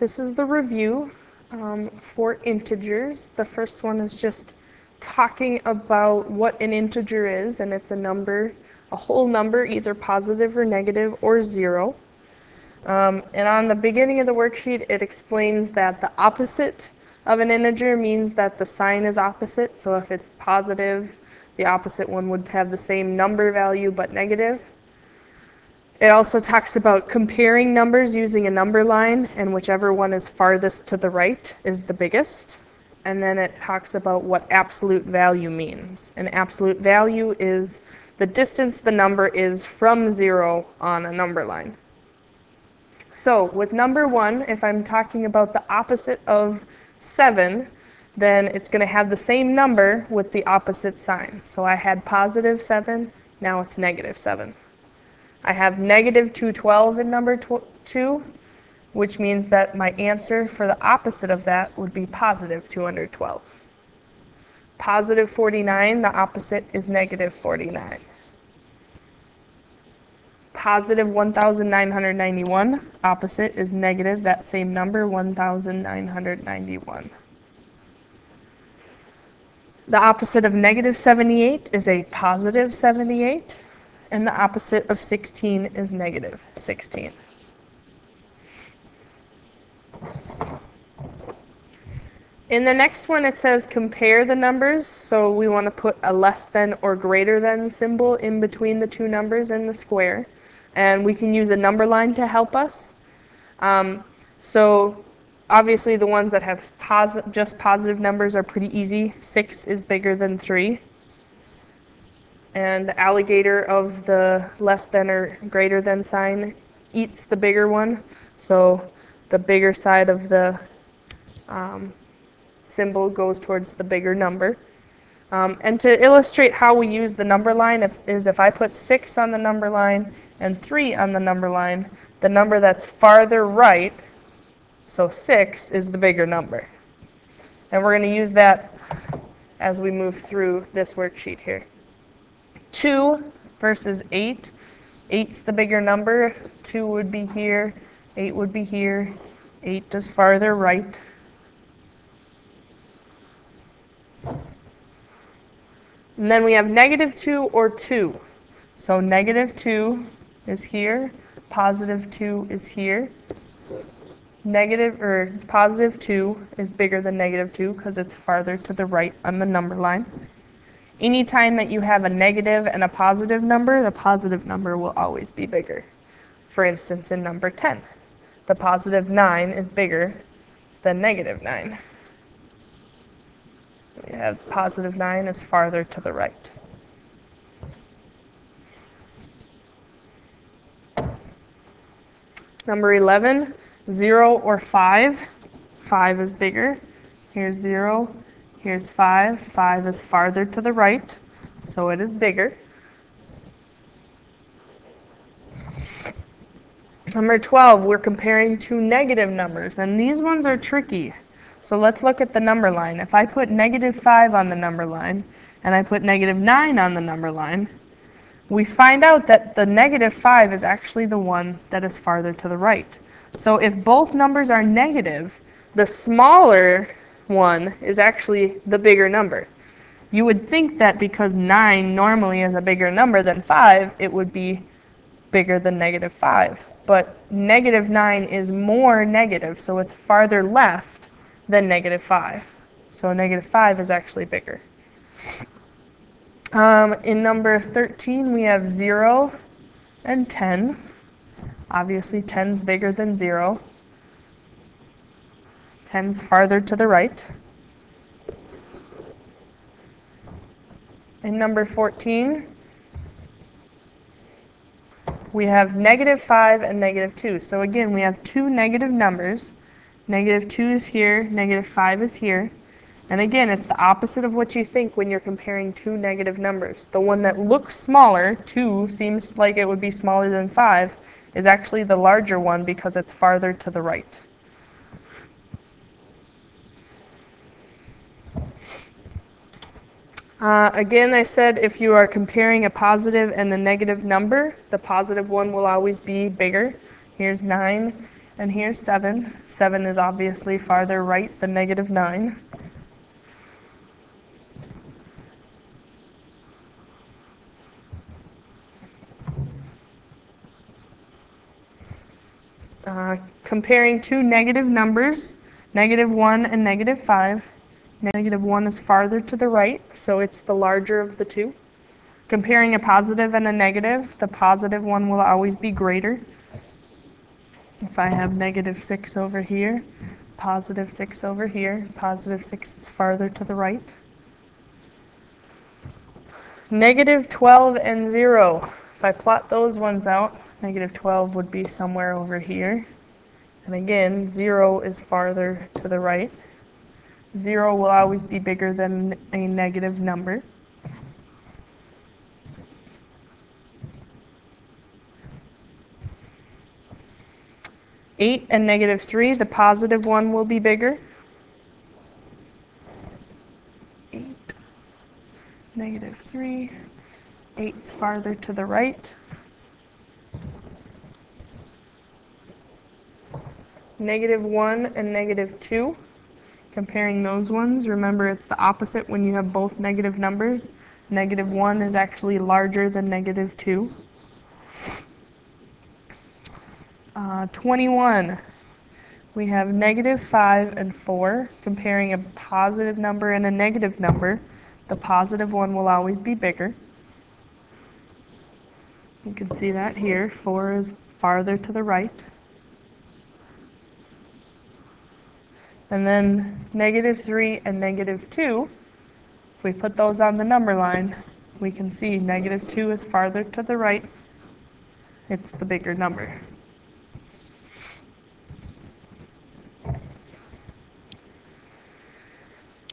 This is the review for integers. The first one is just talking about what an integer is, and it's a number, a whole number, either positive or negative or zero. And on the beginning of the worksheet, it explains that the opposite of an integer means that the sign is opposite. So if it's positive, the opposite one would have the same number value but negative. It also talks about comparing numbers using a number line, and whichever one is farthest to the right is the biggest. And then it talks about what absolute value means. An absolute value is the distance the number is from 0 on a number line. So with number 1, if I'm talking about the opposite of 7, then it's going to have the same number with the opposite sign. So I had positive 7, now it's negative 7. I have negative 212 in number 2, which means that my answer for the opposite of that would be positive 212. Positive 49, the opposite is negative 49. Positive 1,991, opposite is negative that same number, 1,991. The opposite of negative 78 is a positive 78, and the opposite of 16 is negative 16. In the next one, it says compare the numbers, so we want to put a less than or greater than symbol in between the two numbers in the square, and we can use a number line to help us. So obviously the ones that have just positive numbers are pretty easy. 6 is bigger than 3. And the alligator of the less than or greater than sign eats the bigger one, so the bigger side of the symbol goes towards the bigger number. And to illustrate how we use the number line if I put 6 on the number line and 3 on the number line, the number that's farther right, so 6, is the bigger number. And we're going to use that as we move through this worksheet here. 2 versus 8. 8's the bigger number. 2 would be here. 8 would be here. 8 is farther right. And then we have negative 2 or 2. So negative 2 is here. Positive 2 is here. Positive 2 is bigger than negative 2 because it's farther to the right on the number line. Anytime that you have a negative and a positive number, the positive number will always be bigger. For instance, in number 10, the positive 9 is bigger than negative 9. We have positive 9 is farther to the right. Number 11, 0 or 5. 5 is bigger. Here's 0. Here's 5. 5 is farther to the right, so it is bigger. Number 12, we're comparing two negative numbers, and these ones are tricky. So let's look at the number line. If I put negative 5 on the number line, and I put negative 9 on the number line, we find out that the negative 5 is actually the one that is farther to the right. So if both numbers are negative, the smaller one is actually the bigger number. You would think that because 9 normally is a bigger number than 5, it would be bigger than negative 5. But negative 9 is more negative, so it's farther left than negative 5. So negative 5 is actually bigger. In number 13, we have 0 and 10. Obviously, 10's bigger than 0. 10's farther to the right. In number 14, we have negative 5 and negative 2. So again, we have two negative numbers. Negative 2 is here, negative 5 is here. And again, it's the opposite of what you think when you're comparing two negative numbers. The one that looks smaller, 2, seems like it would be smaller than 5, is actually the larger one because it's farther to the right. Again, I said if you are comparing a positive and a negative number, the positive one will always be bigger. Here's 9, And here's 7. 7 is obviously farther right than negative 9. Comparing two negative numbers, negative 1 and negative 5. Negative 1 is farther to the right, so it's the larger of the two. Comparing a positive and a negative, the positive one will always be greater. If I have negative 6 over here, positive 6 over here, positive 6 is farther to the right. Negative 12 and 0. If I plot those ones out, negative 12 would be somewhere over here. And again, 0 is farther to the right. 0 will always be bigger than a negative number. Eight and negative 3, the positive one will be bigger. 8, negative 3, 8 is farther to the right. Negative 1 and negative 2, comparing those ones, remember it's the opposite when you have both negative numbers. Negative 1 is actually larger than negative 2. 21, we have negative 5 and 4, comparing a positive number and a negative number. The positive one will always be bigger. You can see that here, 4 is farther to the right. And then negative 3 and negative 2, if we put those on the number line, we can see negative 2 is farther to the right. It's the bigger number.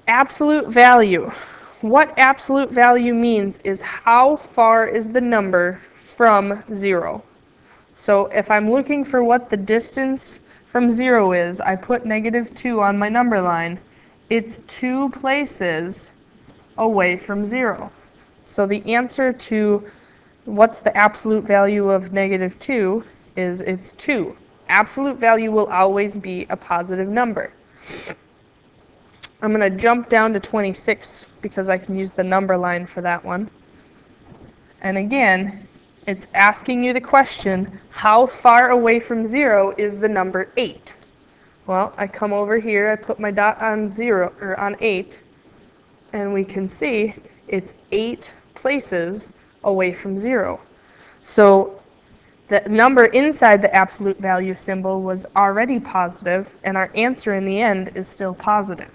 Absolute value. What absolute value means is how far is the number from 0. So if I'm looking for what the distance from 0 is, I put negative 2 on my number line. It's 2 places away from 0. So the answer to what's the absolute value of negative 2 is it's 2. Absolute value will always be a positive number. I'm going to jump down to 26 because I can use the number line for that one. And again, it's asking you the question, how far away from 0 is the number 8? Well, I come over here, I put my dot on 0 or on 8, and we can see it's 8 places away from 0. So the number inside the absolute value symbol was already positive, and our answer in the end is still positive.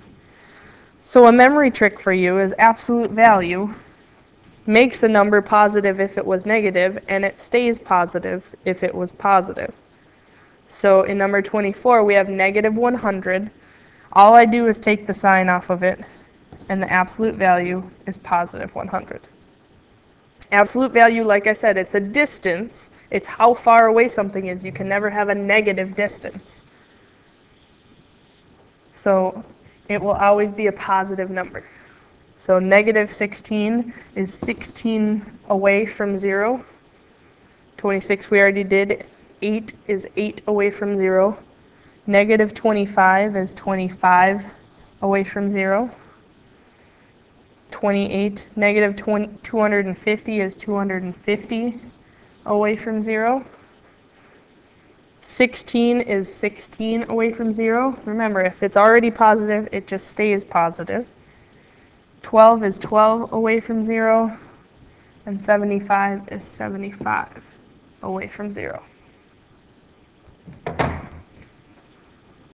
So a memory trick for you is absolute value makes a number positive if it was negative, and it stays positive if it was positive. So in number 24, we have negative 100. All I do is take the sign off of it, and the absolute value is positive 100. Absolute value, like I said, it's a distance. It's how far away something is. You can never have a negative distance. So it will always be a positive number. So negative 16 is 16 away from 0. 26 we already did. 8 is 8 away from 0. Negative 25 is 25 away from 0. 28, negative 250 is 250 away from 0. 16 is 16 away from 0. Remember, if it's already positive, it just stays positive. 12 is 12 away from 0. And 75 is 75 away from 0.